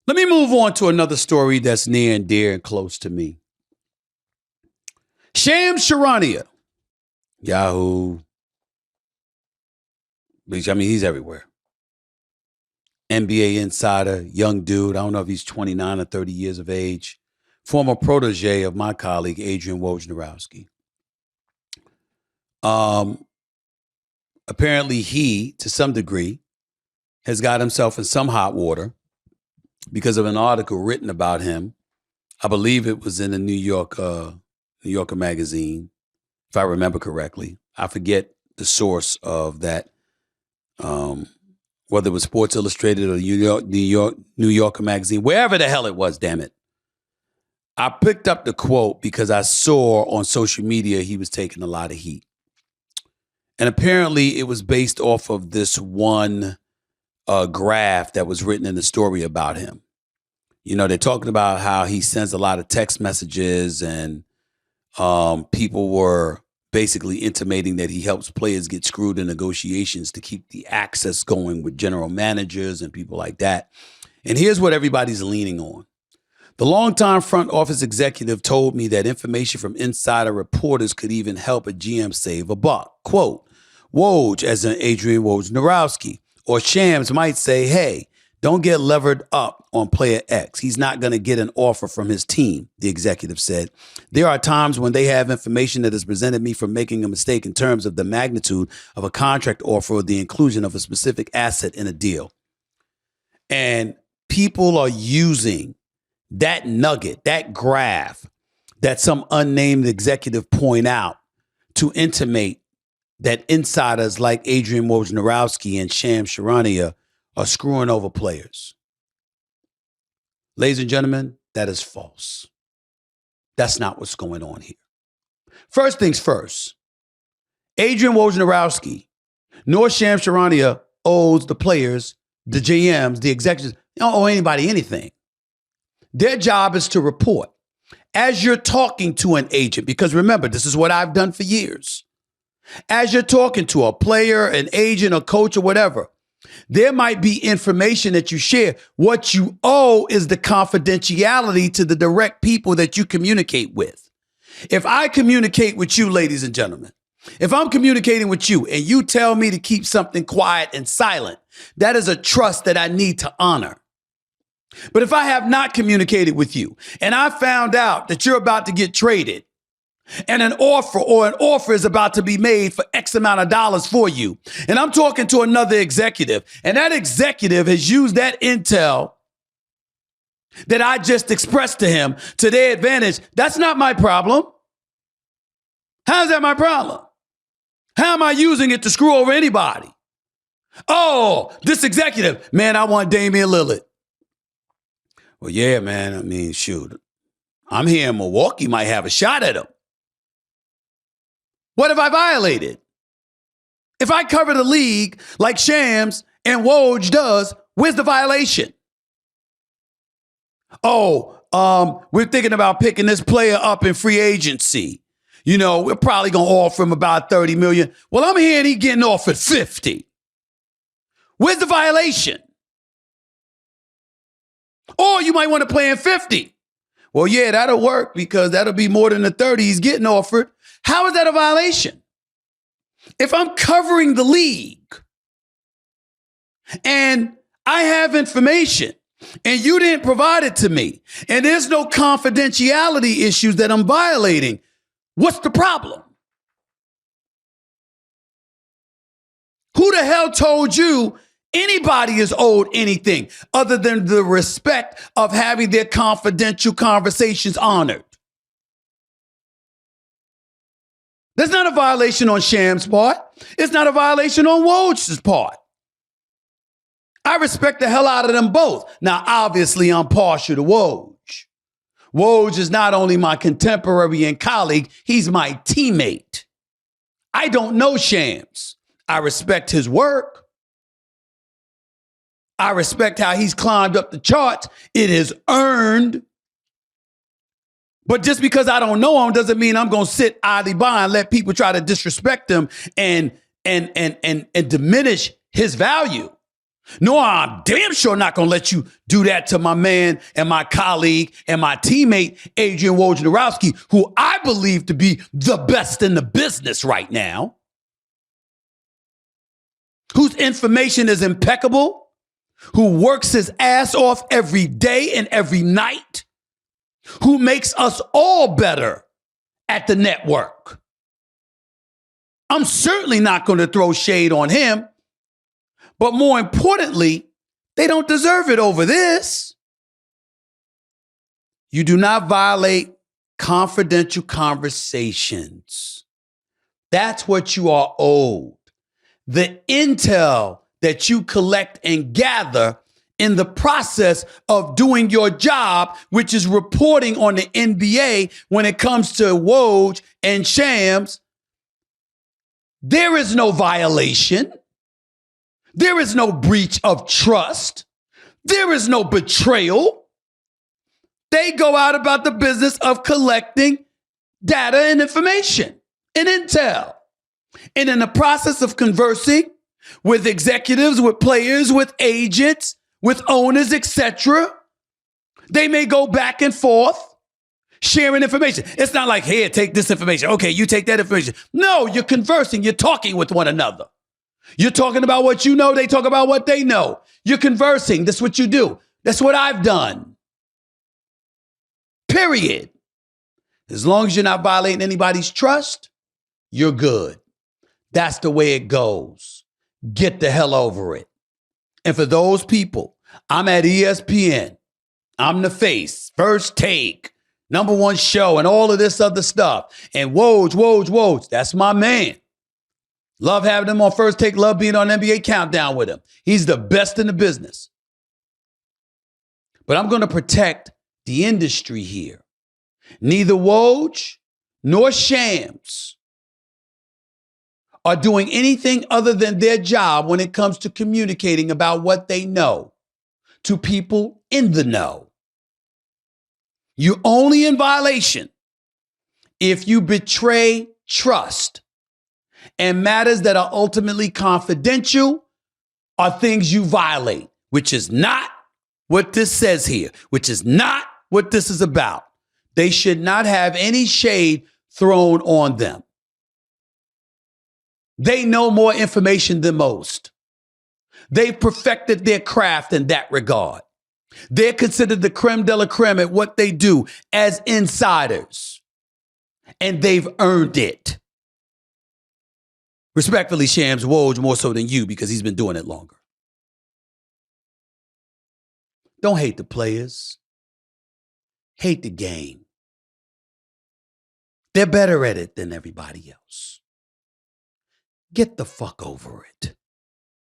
Let me move on to another story that's near and dear and close to me. Shams Charania, Yahoo. I mean, he's everywhere. NBA insider, young dude. I don't know if he's 29 or 30 years of age. Former protege of my colleague, Adrian Wojnarowski. Apparently he, to some degree, has got himself in some hot water because of an article written about him. I believe it was in the New Yorker magazine, if I remember correctly. I forget the source of that, whether it was Sports Illustrated or New Yorker magazine, wherever the hell it was, damn it. I picked up the quote because I saw on social media he was taking a lot of heat. And apparently it was based off of this one graph that was written in the story about him. You know, they're talking about how he sends a lot of text messages and people were basically intimating that he helps players get screwed in negotiations to keep the access going with general managers and people like that. And here's what everybody's leaning on. The longtime front office executive told me that information from insider reporters could even help a GM save a buck. Quote, Woj, as in Adrian Wojnarowski, or Shams might say, hey, don't get levered up on player X. He's not going to get an offer from his team, the executive said. There are times when they have information that has prevented me from making a mistake in terms of the magnitude of a contract offer or the inclusion of a specific asset in a deal. And people are using that nugget, that graph that some unnamed executive point out to intimate that insiders like Adrian Wojnarowski and Shams Charania are screwing over players. Ladies and gentlemen, that is false. That's not what's going on here. First things first, Adrian Wojnarowski nor Shams Charania owes the players, the GMs, the executives, they don't owe anybody anything. Their job is to report. As you're talking to an agent, because remember, this is what I've done for years. As you're talking to a player, an agent, a coach, or whatever, there might be information that you share. What you owe is the confidentiality to the direct people that you communicate with. If I communicate with you, ladies and gentlemen, if I'm communicating with you and you tell me to keep something quiet and silent, that is a trust that I need to honor. But if I have not communicated with you and I found out that you're about to get traded and an offer is about to be made for X amount of dollars for you, and I'm talking to another executive, and that executive has used that intel that I just expressed to him to their advantage, that's not my problem. How's that my problem? How am I using it to screw over anybody? Oh, this executive, man, I want Damian Lillard. Well, yeah, man, I mean, shoot, I'm here in Milwaukee, might have a shot at him. What have I violated? If I cover the league like Shams and Woj does, where's the violation? Oh, we're thinking about picking this player up in free agency. You know, we're probably going to offer him about $30 million. Well, I'm hearing he's getting offered 50. Where's the violation? Or you might want to play in 50. Well, yeah, that'll work because that'll be more than the 30 he's getting offered. How is that a violation? If I'm covering the league and I have information and you didn't provide it to me and there's no confidentiality issues that I'm violating, what's the problem? Who the hell told you anybody is owed anything other than the respect of having their confidential conversations honored? That's not a violation on Shams' part. It's not a violation on Woj's part. I respect the hell out of them both. Now, obviously, I'm partial to Woj. Woj is not only my contemporary and colleague, he's my teammate. I don't know Shams. I respect his work. I respect how he's climbed up the charts. It is earned. But just because I don't know him doesn't mean I'm going to sit idly by and let people try to disrespect him and diminish his value. No, I'm damn sure not going to let you do that to my man and my colleague and my teammate, Adrian Wojnarowski, who I believe to be the best in the business right now, whose information is impeccable, who works his ass off every day and every night, who makes us all better at the network. I'm certainly not going to throw shade on him. But more importantly, they don't deserve it over this. You do not violate confidential conversations. That's what you are owed. The intel that you collect and gather in the process of doing your job, which is reporting on the NBA when it comes to Woj and Shams, there is no violation. There is no breach of trust. There is no betrayal. They go out about the business of collecting data and information and intel. And in the process of conversing with executives, with players, with agents, with owners, etc., they may go back and forth sharing information. It's not like, here, take this information. Okay, you take that information. No, you're conversing. You're talking with one another. You're talking about what you know. They talk about what they know. You're conversing. That's what you do. That's what I've done. Period. As long as you're not violating anybody's trust, you're good. That's the way it goes. Get the hell over it. And for those people, I'm at ESPN. I'm the face, First Take, #1 show, and all of this other stuff. And Woj, that's my man. Love having him on First Take. Love being on NBA Countdown with him. He's the best in the business. But I'm going to protect the industry here. Neither Woj nor Shams are doing anything other than their job when it comes to communicating about what they know to people in the know. You're only in violation if you betray trust. And matters that are ultimately confidential are things you violate, which is not what this says here, which is not what this is about. They should not have any shade thrown on them. They know more information than most. They've perfected their craft in that regard. They're considered the creme de la creme at what they do as insiders. And they've earned it. Respectfully, Shams, Woj more so than you because he's been doing it longer. Don't hate the players. Hate the game. They're better at it than everybody else. Get the fuck over it.